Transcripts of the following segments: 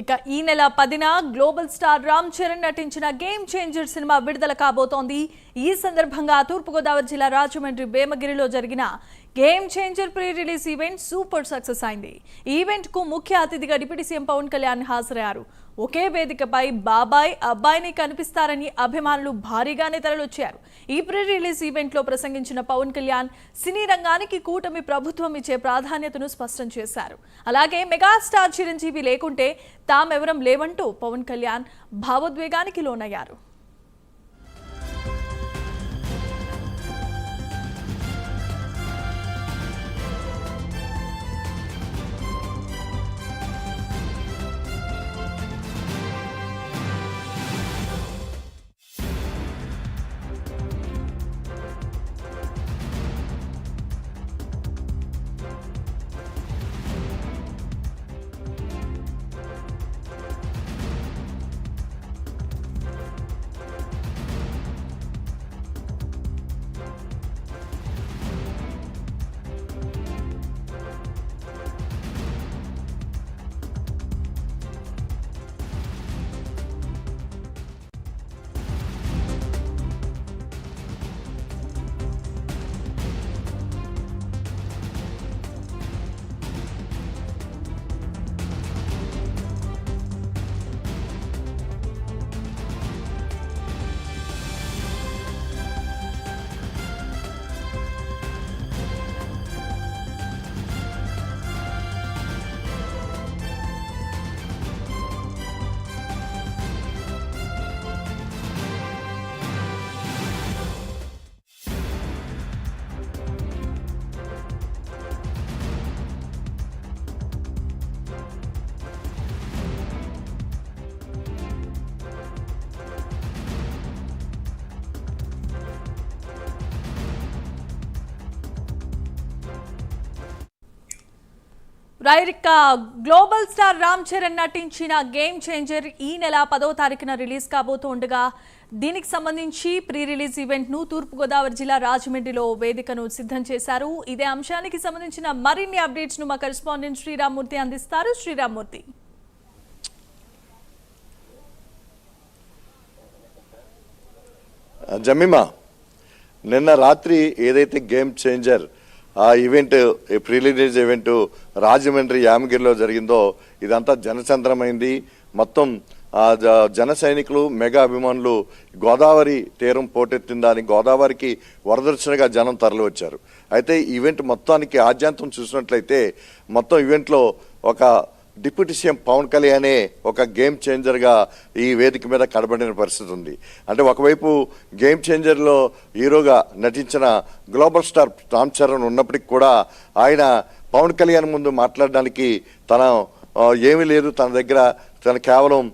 ఇక ఈ నెల 10న గ్లోబల్ స్టార్ రామ్ చరణ్ నటించిన గేమ్ చేంజర్ సినిమా విడుదల కాబోతోంది. ఈ సందర్భంగా తూర్పుగోదావరి జిల్లా రాజమండ్రి వేమగిరిలో జరిగిన game changer pre release event super success అయింది. ఈవెంట్ కు ముఖ్య అతిథిగా డిప్యూటీ సీఎం పవన్ కళ్యాణ్ హాజరయ్యారు. ఒకే వేదికపై బాబాయ్ అబ్బాయిని కనిపిస్తారని అభిమానులు భారీగానే తరలివచ్చారు. ఈ ప్రీ రిలీజ్ ఈవెంట్ లో ప్రసంగించిన పవన్ కళ్యాణ్ సినీ రంగానికి కూటమి ప్రభుత్వం ఇచ్చే ప్రాధాన్యతను స్పష్టం చేశారు. అలాగే మెగాస్టార్ చిరంజీవి లేకుంటే తామెవరం లేవంటూ పవన్ కళ్యాణ్ భావోద్వేగానికి లోనయ్యారు. గ్లోబల్ స్టార్ రామ్ చరణ్ నటించిన గేమ్ చేంజర్ ఈ నెల 10వ తారీఖున రిలీజ్ కాబోతుండగా దీనికి సంబంధించి ప్రీ రిలీజ్ ఈవెంట్ ను తూర్పుగోదావరి జిల్లా రాజమండ్రిలో వేదికను సిద్ధం చేశారు. ఇదే అంశానికి సంబంధించిన మరిన్ని అప్డేట్స్ ను మా కరెస్పాండెంట్ శ్రీరామ్మూర్తి అందిస్తారు. శ్రీరామ్మూర్తి. జమీమా, నిన్న రాత్రి ఏదైతే గేమ్ చేంజర్ ఆ event pre release event Rajahmundry యామగిరిలో జరిగిందో ఇదంతా జనచంద్రమైంది. మొత్తం జన సైనికులు మెగా అభిమానులు గోదావరి తీరం పోటెత్తిందని గోదావరికి వరదర్శనగా జనం తరలి వచ్చారు. అయితే ఈవెంట్ మొత్తానికి ఆద్యంతం చూసినట్లయితే మొత్తం ఈవెంట్లో ఒక డిప్యూటీ సీఎం పవన్ కళ్యాణే ఒక గేమ్ చేంజర్గా ఈ వేదిక మీద కనబడిన పరిస్థితి ఉంది. అంటే ఒకవైపు గేమ్ చేంజర్లో హీరోగా నటించిన గ్లోబల్ స్టార్ రామ్ చరణ్ ఉన్నప్పటికీ కూడా ఆయన పవన్ కళ్యాణ్ ముందు మాట్లాడడానికి తన ఏమీ లేదు, తన దగ్గర తన కేవలం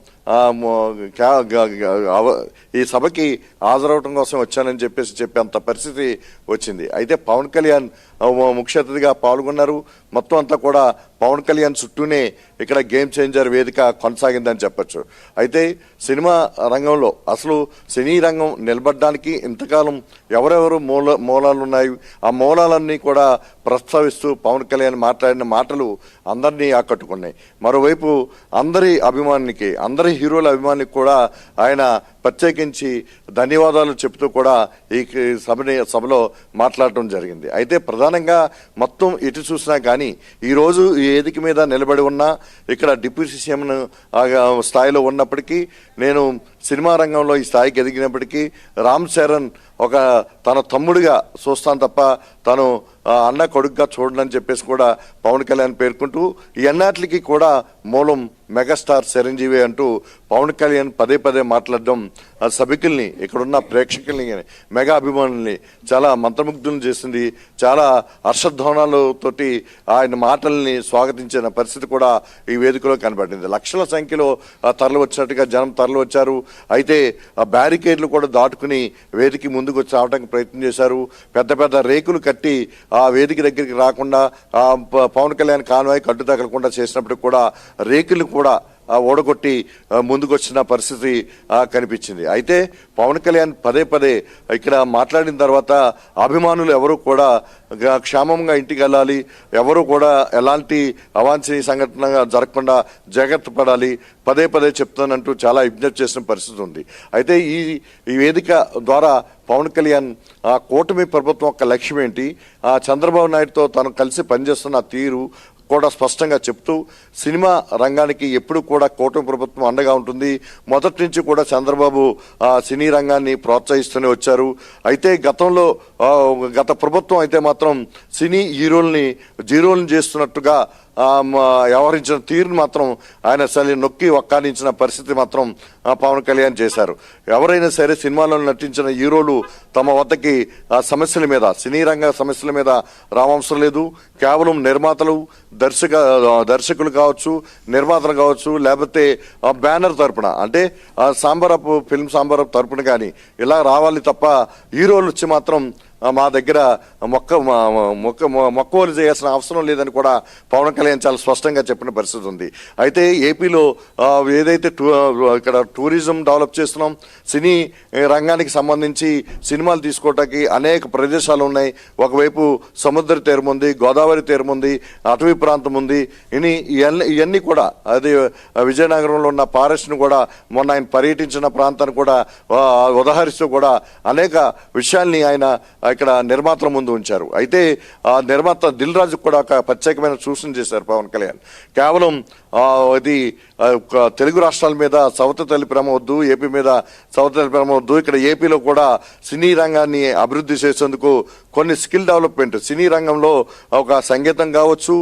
ఈ సభకి హాజరవటం కోసం వచ్చానని చెప్పేంత పరిస్థితి వచ్చింది. అయితే పవన్ కళ్యాణ్ ముఖ్య అతిథిగా పాల్గొన్నారు. మొత్తం అంతా కూడా పవన్ కళ్యాణ్ చుట్టూనే ఇక్కడ గేమ్ చేంజర్ వేదిక కొనసాగిందని చెప్పచ్చు. అయితే సినిమా రంగంలో అసలు సినీ రంగం నిలబడడానికి ఇంతకాలం ఎవరెవరు మూలాలు ఉన్నాయి, ఆ మూలాలన్నీ కూడా ప్రస్తావిస్తూ పవన్ కళ్యాణ్ మాట్లాడిన మాటలు అందరినీ ఆకట్టుకున్నాయి. మరోవైపు అందరి అభిమానికి, అందరి హీరోల అభిమానికి కూడా ఆయన ప్రత్యేకించి ధన్యవాదాలు చెబుతూ కూడా ఈ సభలో మాట్లాడటం జరిగింది. అయితే ప్రధానంగా మొత్తం ఎటు చూసినా కానీ ఈరోజు ఈ వేదిక మీద నిలబడి ఉన్నా ఇక్కడ డిప్యూటీ సీఎం స్థాయిలో ఉన్నప్పటికీ, నేను సినిమా రంగంలో ఈ స్థాయికి ఎదిగినప్పటికీ రామ్ చరణ్ ఒక తన తమ్ముడిగా చూస్తాను తప్ప తను అన్న కొడుకుగా చూడనని చెప్పేసి కూడా పవన్ కళ్యాణ్ పేర్కొంటూ ఈ అన్నిటికీ కూడా మూలం మెగాస్టార్ చిరంజీవి అంటూ పవన్ కళ్యాణ్ పదే పదే మాట్లాడడం సభికుల్ని, ఇక్కడున్న ప్రేక్షకుల్ని, మెగా అభిమానుల్ని చాలా మంత్రముగ్ధులను చేసింది. చాలా హర్షధ్వానాలతోటి ఆయన మాటల్ని స్వాగతించిన పరిస్థితి కూడా ఈ వేదికలో కనబడింది. లక్షల సంఖ్యలో తరలి వచ్చినట్టుగా జనం తరలి వచ్చారు. అయితే ఆ బ్యారికేడ్లు కూడా దాటుకుని వేదిక ముందుకు వచ్చి రావడానికి ప్రయత్నం చేశారు. పెద్ద పెద్ద రేకులు కట్టి ఆ వేదిక దగ్గరికి రాకుండా పవన్ కళ్యాణ్ కాన్వాయ్ కట్టు తగలకుండా చేసినప్పుడు కూడా రేకులు కూడా ఓడగొట్టి ముందుకొచ్చిన పరిస్థితి కనిపించింది. అయితే పవన్ కళ్యాణ్ పదే పదే ఇక్కడ మాట్లాడిన తర్వాత అభిమానులు ఎవరు కూడా క్షేమంగా ఇంటికి వెళ్ళాలి, ఎవరు కూడా ఎలాంటి అవాంఛనీయ సంఘటన జరగకుండా జాగ్రత్త పడాలి పదే పదే చెప్తానంటూ చాలా విజ్ఞప్తి చేసిన పరిస్థితి ఉంది. అయితే ఈ వేదిక ద్వారా పవన్ కళ్యాణ్ ఆ కూటమి ప్రభుత్వం యొక్క లక్ష్యం ఏంటి, ఆ చంద్రబాబు నాయుడుతో తను కలిసి పనిచేస్తున్న తీరు కూడా స్పష్టంగా చెప్తూ సినిమా రంగానికి ఎప్పుడు కూడా కూటమి ప్రభుత్వం అండగా ఉంటుంది. మొదటి నుంచి కూడా చంద్రబాబు సినీ రంగాన్ని ప్రోత్సహిస్తూనే వచ్చారు. అయితే గత ప్రభుత్వం అయితే మాత్రం సినీ హీరోల్ని జీరోల్ని చేస్తున్నట్టుగా వ్యవహరించిన తీరును మాత్రం ఆయన అసలు నొక్కి ఒక్కానించిన పరిస్థితి మాత్రం పవన్ కళ్యాణ్ చేశారు. ఎవరైనా సరే సినిమాలో నటించిన హీరోలు తమ వద్దకి సమస్యల మీద, సినీ రంగ సమస్యల మీద రావవసరం లేదు. కేవలం నిర్మాతలు, దర్శకులు కావచ్చు, నిర్మాతలు కావచ్చు, లేకపోతే బ్యానర్ తరపున అంటే సాంబారపు ఫిల్మ్ సాంబారపు తరపున కానీ ఇలా రావాలి తప్ప హీరోలు వచ్చి మాత్రం మా దగ్గర మొక్కవోలు చేయాల్సిన అవసరం లేదని కూడా పవన్ కళ్యాణ్ చాలా స్పష్టంగా చెప్పిన పరిస్థితి ఉంది. అయితే ఏపీలో ఏదైతే ఇక్కడ టూరిజం డెవలప్ చేస్తున్నాం, సినీ రంగానికి సంబంధించి సినిమాలు తీసుకోవటానికి అనేక ప్రదేశాలు ఉన్నాయి. ఒకవైపు సముద్ర తీరం ఉంది, గోదావరి తీరం ఉంది, అటవీ ప్రాంతం ఉంది. ఇవన్నీ కూడా అది విజయనగరంలో ఉన్న ఫారెస్ట్ను కూడా మొన్న ఆయన పర్యటించిన ప్రాంతాన్ని కూడా ఉదాహరిస్తూ కూడా అనేక విషయాల్ని ఆయన ఇక్కడ నిర్మాతల ముందు ఉంచారు. అయితే నిర్మాత దిల్ రాజు కూడా ఒక ప్రత్యేకమైన సూచన చేశారు పవన్ కళ్యాణ్. కేవలం ఇది తెలుగు రాష్ట్రాల మీద సవత తల్లి ప్రేమ వద్దు, ఏపీ మీద సవత తల్లి ప్రేమ వద్దు. ఇక్కడ ఏపీలో కూడా సినీ రంగాన్ని అభివృద్ధి చేసేందుకు కొన్ని స్కిల్ డెవలప్మెంట్, సినీ రంగంలో ఒక సంగీతం కావచ్చు,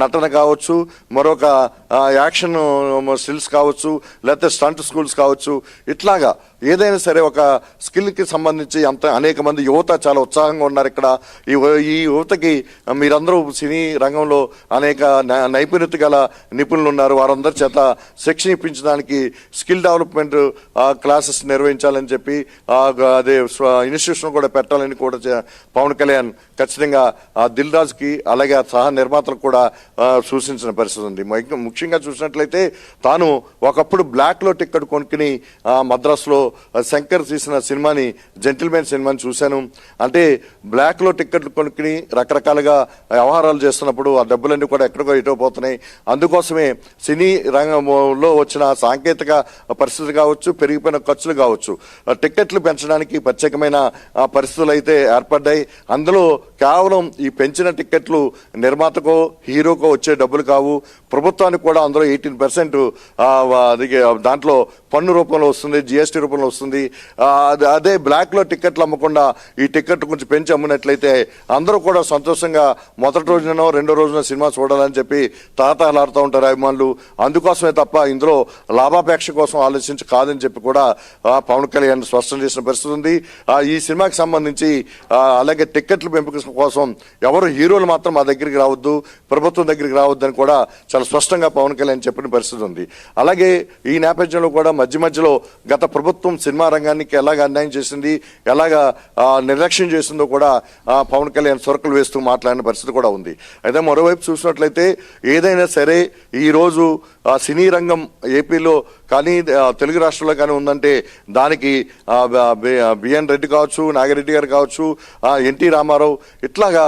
నటన కావచ్చు, మరొక యాక్షన్ స్కిల్స్ కావచ్చు, లేకపోతే స్టంట్ స్కూల్స్ కావచ్చు, ఇట్లాగా ఏదైనా సరే ఒక స్కిల్కి సంబంధించి అనేక మంది యువత చాలా ఉత్సాహంగా ఉన్నారు ఇక్కడ. ఈ యువతకి మీరందరూ సినీ రంగంలో అనేక నైపుణ్యత గల నిపుణులు ఉన్నారు, వారందరి చేత శిక్షణ ఇప్పించడానికి స్కిల్ డెవలప్మెంట్ క్లాసెస్ నిర్వహించాలని చెప్పి అదే ఇన్స్టిట్యూషన్ కూడా పెట్టాలని కూడా పవన్ కళ్యాణ్ ఖచ్చితంగా దిల్ రాజుకి అలాగే సహా నిర్మాతలకు కూడా సూచించిన పరిస్థితి ఉంది. ముఖ్యంగా చూసినట్లయితే తాను ఒకప్పుడు బ్లాక్లో టికెట్ కొనుక్కుని మద్రాసులో శంకర్ తీసిన సినిమాని జెంటిల్మెన్ సినిమాని చూశాను. అంటే బ్లాక్లో టికెట్లు కొనుక్కుని రకరకాలుగా వ్యవహారాలు చేస్తున్నప్పుడు ఆ డబ్బులన్నీ కూడా ఎక్కడికో ఇటో పోతున్నాయి. అందుకోసమే సినీ రంగంలో వచ్చిన సాంకేతిక పరిస్థితి కావచ్చు, పెరిగిపోయిన ఖర్చులు కావచ్చు, టికెట్లు పెంచడానికి ప్రత్యేకమైన పరిస్థితులు అయితే ఏర్పడ్డాయి. అందులో కేవలం ఈ పెంచిన టికెట్లు నిర్మాతకో హీరోకో వచ్చే డబ్బులు కావు, ప్రభుత్వానికి కూడా అందులో 18% దాంట్లో పన్ను రూపంలో వస్తుంది, జిఎస్టీ రూపంలో వస్తుంది. అదే బ్లాక్లో టికెట్లు అమ్మకుండా ఈ టికెట్ కొంచెం పెంచి అమ్మినట్లయితే అందరూ కూడా సంతోషంగా మొదటి రోజునో రెండో రోజున సినిమా చూడాలని చెప్పి తాతాలాడుతూ ఉంటారు అభిమానులు. అందుకోసమే తప్ప ఇందులో లాభాపేక్ష కోసం ఆలోచించి కాదని చెప్పి కూడా పవన్ కళ్యాణ్ స్పష్టం చేసిన పరిస్థితి ఉంది. ఈ సినిమాకి సంబంధించి అలాగే టికెట్ల పెంపుక కోసం ఎవరు హీరోలు మాత్రం మా దగ్గరికి రావద్దు, ప్రభుత్వం దగ్గరికి రావద్దని కూడా చాలా స్పష్టంగా పవన్ కళ్యాణ్ చెప్పిన పరిస్థితి ఉంది. అలాగే ఈ నేపథ్యంలో కూడా మధ్యలో గత ప్రభుత్వం సినిమా రంగానికి ఎలాగ అన్యాయం చేసింది, ఎలాగ నిర్లక్ష్యం చేసిందో కూడా పవన్ కళ్యాణ్ సొరకలు వేస్తూ మాట్లాడిన పరిస్థితి కూడా ఉంది. అయితే మరోవైపు చూసినట్లయితే ఏదైనా సరే ఈరోజు సినీ రంగం ఏపీలో కానీ తెలుగు రాష్ట్రాల్లో కానీ ఉందంటే దానికి బిఎన్ రెడ్డి కావచ్చు, నాగిరెడ్డి గారు కావచ్చు, ఎన్టీ రామారావు, ఇట్లాగా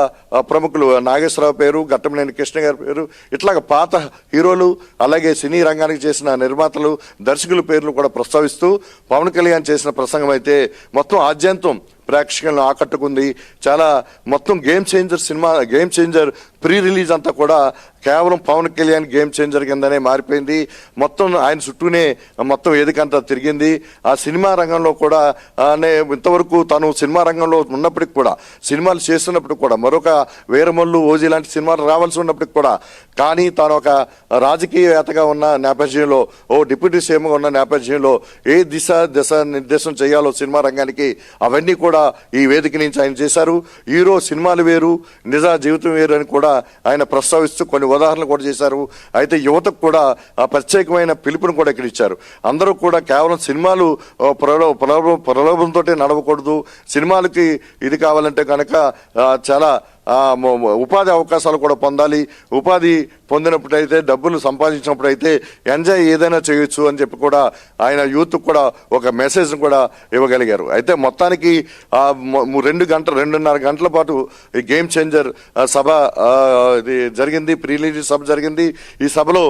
ప్రముఖులు నాగేశ్వరరావు పేరు, ఘట్టమనేని కృష్ణ గారి పేరు, ఇట్లాగా పాత హీరోలు అలాగే సినీ రంగానికి చేసిన నిర్మాతలు, దర్శకుల పేర్లు కూడా ప్రస్తావిస్తూ పవన్ కళ్యాణ్ చేసిన ప్రసంగం అయితే మొత్తం ఆద్యంతం ప్రేక్షకులను ఆకట్టుకుంది. చాలా మొత్తం గేమ్ చేంజర్ ప్రీ రిలీజ్ అంతా కూడా కేవలం పవన్ కళ్యాణ్ గేమ్ చేంజర్ కిందనే మారిపోయింది. మొత్తం ఆయన చుట్టూనే మొత్తం వేదికంతా తిరిగింది. ఆ సినిమా రంగంలో కూడా ఇంతవరకు తను సినిమా రంగంలో ఉన్నప్పటికి కూడా, సినిమాలు చేస్తున్నప్పటికి కూడా, మరొక వీరమల్లు, ఓజీ లాంటి సినిమాలు రావాల్సి ఉన్నప్పటికి కూడా, కానీ తాను ఒక రాజకీయవేత్తగా ఉన్న నేపథ్యంలో, డిప్యూటీ సీఎంగా ఉన్న నేపథ్యంలో ఏ దిశ నిర్దేశం చేయాలో సినిమా రంగానికి అవన్నీ కూడా ఈ వేదిక నుంచి ఆయన చేశారు. హీరో సినిమాలు వేరు, నిజ జీవితం వేరు అని కూడా ఆయన ప్రస్తావిస్తూ కొన్ని ఉదాహరణలు కూడా చేశారు. అయితే యువతకు కూడా ప్రత్యేకమైన పిలుపును కూడా ఇక్కడ ఇచ్చారు. అందరూ కూడా కేవలం సినిమాలు ప్రలోభంతో నడవకూడదు, సినిమాలకి ఇది కావాలంటే కనుక చాలా ఉపాధి అవకాశాలు కూడా పొందాలి, ఉపాధి పొందినప్పుడైతే డబ్బులు సంపాదించినప్పుడైతే ఎంజాయ్ ఏదైనా చేయొచ్చు అని చెప్పి కూడా ఆయన యూత్ కూడా ఒక మెసేజ్ కూడా ఇవ్వగలిగారు. అయితే మొత్తానికి 2.5 గంటల పాటు ఈ గేమ్ చేంజర్ సభ ఇది జరిగింది, ప్రీ రిలీజ్ సభ జరిగింది. ఈ సభలో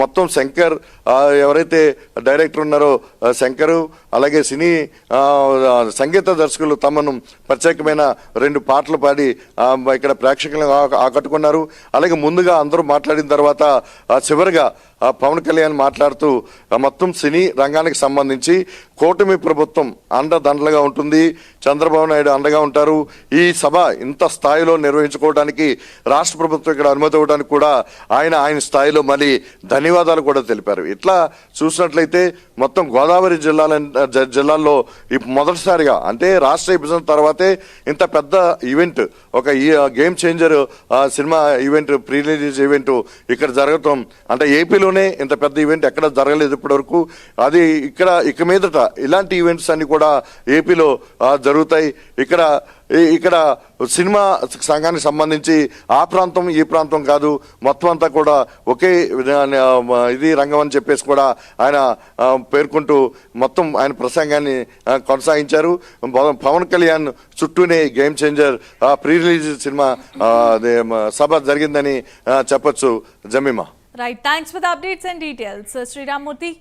మొత్తం శంకర్ ఎవరైతే డైరెక్టర్ ఉన్నారో శంకరు, అలాగే సినీ సంగీత దర్శకులు తమను ప్రత్యేకమైన 2 పాటలు పాడి ఇక్కడ ప్రేక్షకులను ఆకట్టుకున్నారు. అలాగే ముందుగా అందరూ మాట్లాడిన తర్వాత చివరిగా పవన్ కళ్యాణ్ మాట్లాడుతూ మొత్తం సినీ రంగానికి సంబంధించి కూటమి ప్రభుత్వం అండదండలుగా ఉంటుంది, చంద్రబాబు నాయుడు అండగా ఉంటారు. ఈ సభ ఇంత స్థాయిలో నిర్వహించుకోవడానికి రాష్ట్ర ప్రభుత్వం ఇక్కడ అనుమతి ఇవ్వడానికి కూడా ఆయన స్థాయిలో మళ్ళీ ధన్యవాదాలు కూడా తెలిపారు. ఇట్లా చూసినట్లయితే మొత్తం గోదావరి జిల్లాల్లో మొదటిసారిగా అంటే రాష్ట్ర విభజన తర్వాతే ఇంత పెద్ద ఈవెంట్, ఒక game changer cinema event, pre release event ఇక్కడ జరగటం అంటే ఏపీలోనే ఇంత పెద్ద ఈవెంట్ ఎక్కడ జరగలేదు ఇప్పటి వరకు. అది ఇక మీదట ఇలాంటి ఈవెంట్స్ అన్ని కూడా ఏపీలో జరుగుతాయి. ఇక్కడ సినిమా సంఘానికి సంబంధించి ఆ ప్రాంతం ఈ ప్రాంతం కాదు, మొత్తం అంతా కూడా ఒకే ఇది రంగం అని చెప్పేసి కూడా ఆయన పేర్కొంటూ మొత్తం ఆయన ప్రసంగాన్ని కొనసాగించారు. పవన్ కళ్యాణ్ చుట్టూనే game changer pre release cinema సభ జరిగిందని చెప్పొచ్చు. Jemimah. Right. Thanks for the updates and details, Sri Ramurthy.